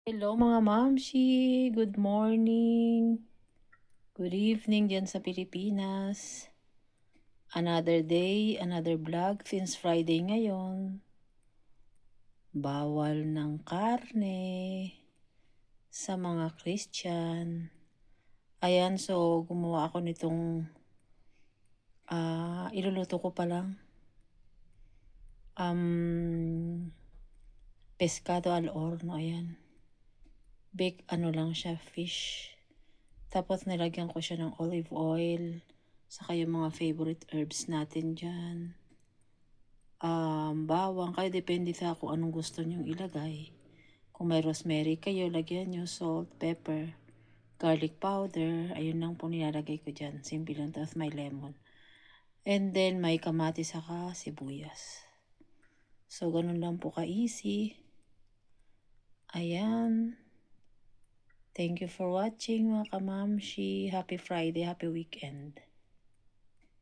Hello mga mamshi! Good morning! Good evening dyan sa Pilipinas. Another day, another vlog since Friday ngayon. Bawal ng karne sa mga Christian. Ayan, so gumawa ako nitong iluluto ko pa lang. Pescado al horno, ayan. Bake ano lang siya, fish. Tapos nilagyan ko siya ng olive oil. Saka yung mga favorite herbs natin dyan. Bawang. Kaya depende sa kung anong gusto nyong ilagay. Kung may rosemary kayo, lagyan nyo salt, pepper, garlic powder. Ayun lang po nilalagay ko dyan. Simple lang. Tapos may lemon. And then may kamatis saka sibuyas. So ganun lang po ka-easy. Ayan. Thank you for watching mga kamamshi. Happy Friday, happy weekend.